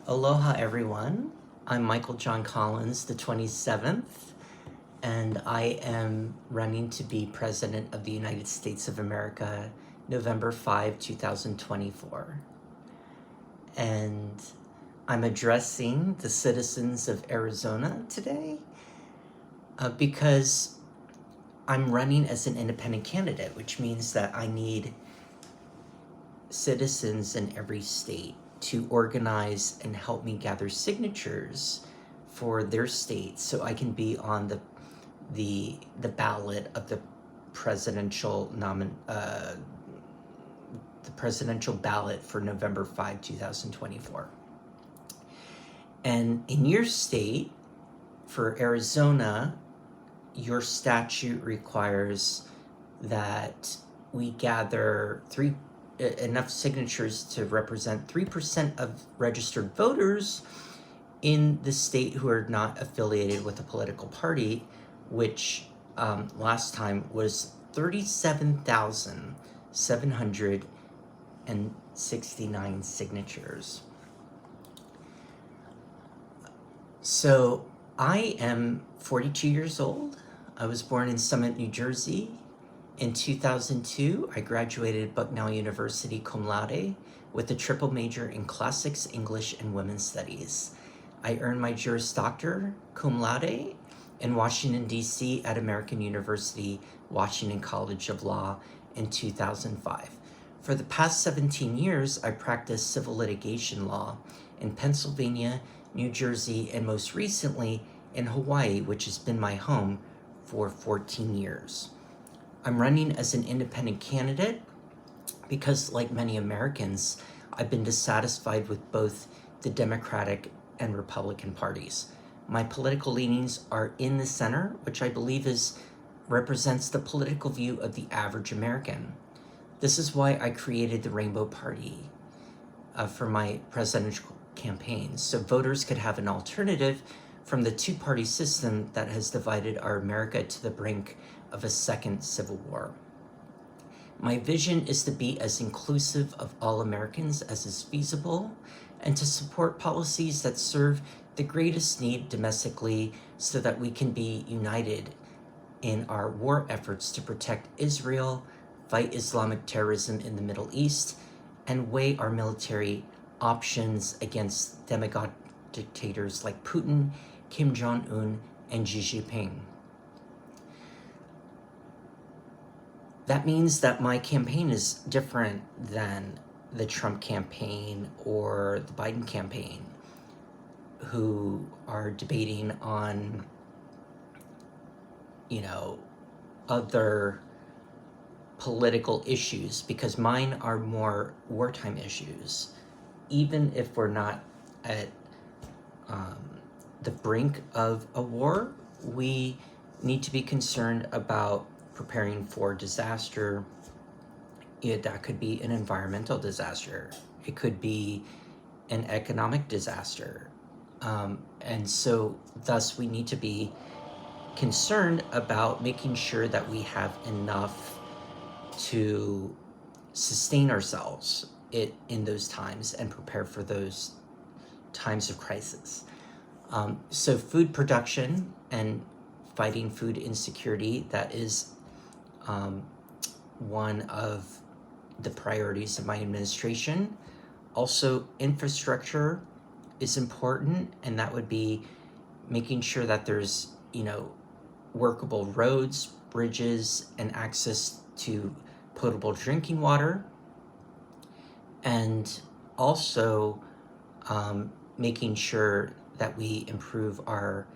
Aloha, everyone. I'm Michael John Collins, the 27th, and I am running to be President of the United States of America, November 5, 2024. And I'm addressing the citizens of Arizona today because I'm running as an independent candidate, which means that I need citizens in every state to organize and help me gather signatures for their state so I can be on the ballot of the presidential ballot for November 5, 2024. And in your state, for Arizona, your statute requires that we gather enough signatures to represent 3% of registered voters in the state who are not affiliated with a political party, which last time was 37,769 signatures. So I am 42 years old. I was born in Summit, New Jersey. In 2002, I graduated Bucknell University cum laude with a triple major in classics, English, and women's studies. I earned my Juris Doctor cum laude in Washington, D.C. at American University, Washington College of Law in 2005. For the past 17 years, I practiced civil litigation law in Pennsylvania, New Jersey, and most recently in Hawaii, which has been my home for 14 years. I'm running as an independent candidate because, like many Americans, I've been dissatisfied with both the Democratic and Republican parties. My political leanings are in the center, which I believe represents the political view of the average American. This is why I created the Rainbow Party for my presidential campaign, so voters could have an alternative from the two-party system that has divided our America to the brink of a second civil war. My vision is to be as inclusive of all Americans as is feasible and to support policies that serve the greatest need domestically so that we can be united in our war efforts to protect Israel, fight Islamic terrorism in the Middle East, and weigh our military options against demagogue dictators like Putin, Kim Jong-un, and Xi Jinping. That means that my campaign is different than the Trump campaign or the Biden campaign, who are debating on, other political issues, because mine are more wartime issues. Even if we're not at the brink of a war, we need to be concerned about preparing for disaster. That could be an environmental disaster. It could be an economic disaster. And so thus we need to be concerned about making sure that we have enough to sustain ourselves in those times and prepare for those times of crisis. So food production and fighting food insecurity, that is one of the priorities of my administration. Also, infrastructure is important, and that would be making sure that there's, workable roads, bridges, and access to potable drinking water. And also making sure that we improve our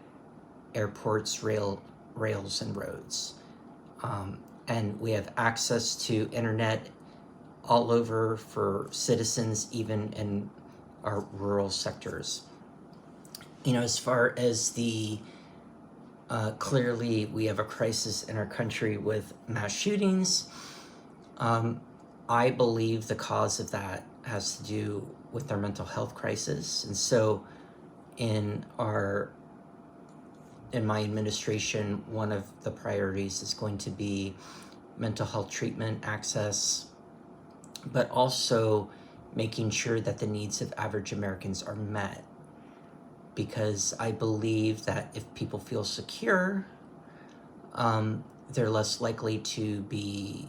airports, rails, and roads. And we have access to internet all over for citizens, even in our rural sectors. As far as clearly we have a crisis in our country with mass shootings. I believe the cause of that has to do with our mental health crisis. And so in my administration, one of the priorities is going to be mental health treatment access, but also making sure that the needs of average Americans are met. Because I believe that if people feel secure, they're less likely to be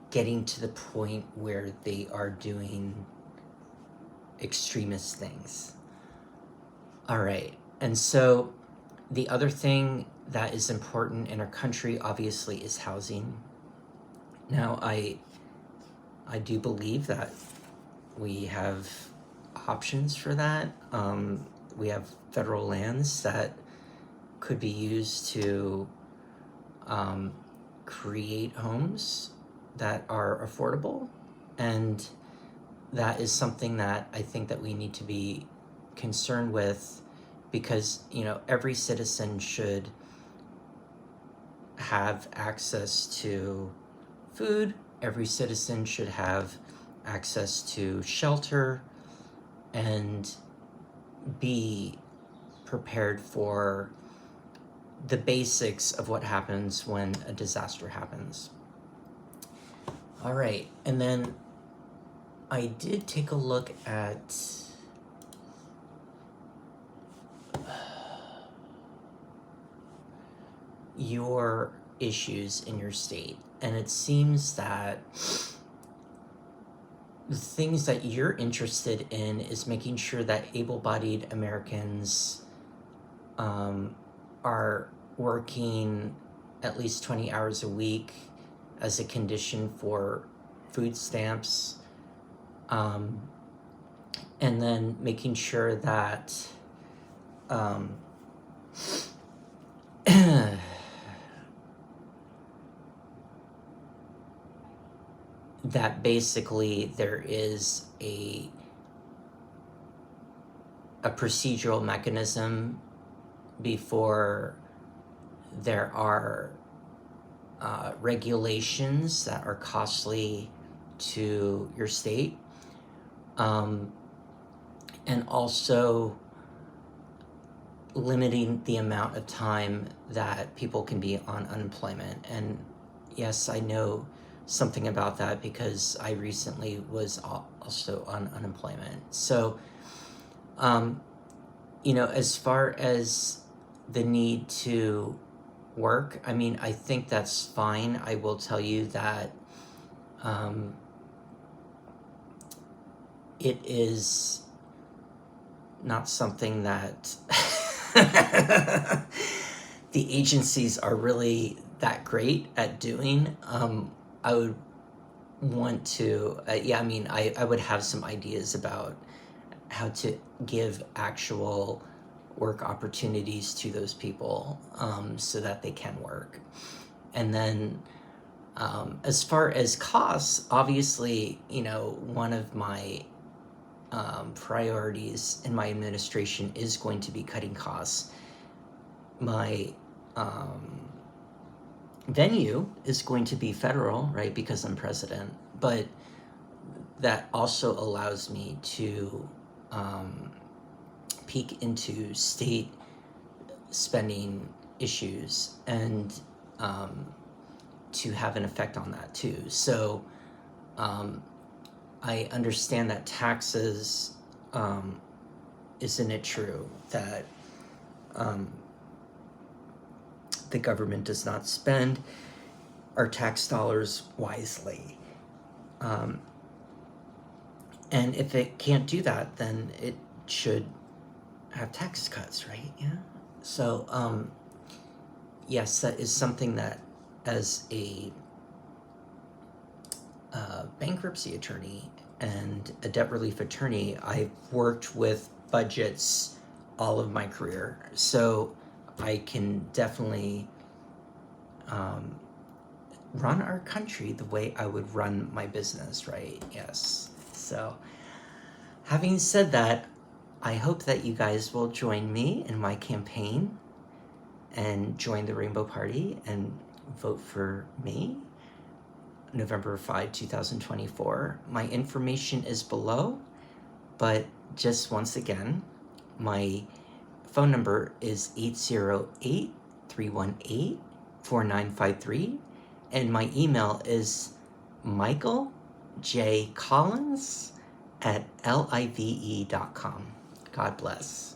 getting to the point where they are doing extremist things. All right, and so the other thing that is important in our country, obviously, is housing. Now, I do believe that we have options for that. We have federal lands that could be used to create homes that are affordable, and that is something that I think that we need to be concerned with, because every citizen should have access to food, every citizen should have access to shelter, and be prepared for the basics of what happens when a disaster happens. All right, and then I did take a look at your issues in your state, and it seems that the things that you're interested in is making sure that able-bodied Americans are working at least 20 hours a week as a condition for food stamps, and then making sure that that basically there is a procedural mechanism before there are regulations that are costly to your state, and also limiting the amount of time that people can be on unemployment. And yes, I know something about that because I recently was also on unemployment. So, as far as the need to work, I mean, I think that's fine. I will tell you that it is not something that the agencies are really that great at doing. I would want to, I would have some ideas about how to give actual work opportunities to those people, so that they can work. And then as far as costs, obviously, one of my priorities in my administration is going to be cutting costs. My venue is going to be federal, right, because I'm president, but that also allows me to peek into state spending issues and to have an effect on that too. So I understand that taxes, isn't it true that the government does not spend our tax dollars wisely? And if it can't do that, then it should have tax cuts, right? Yeah. So, yes, that is something that, as a bankruptcy attorney and a debt relief attorney, I've worked with budgets all of my career. So I can definitely run our country the way I would run my business, right? Yes. So, having said that, I hope that you guys will join me in my campaign and join the Rainbow Party and vote for me November 5, 2024. My information is below, but just once again, my phone number is 808-318-4953, And my email is michaeljcollins@live.com. God bless.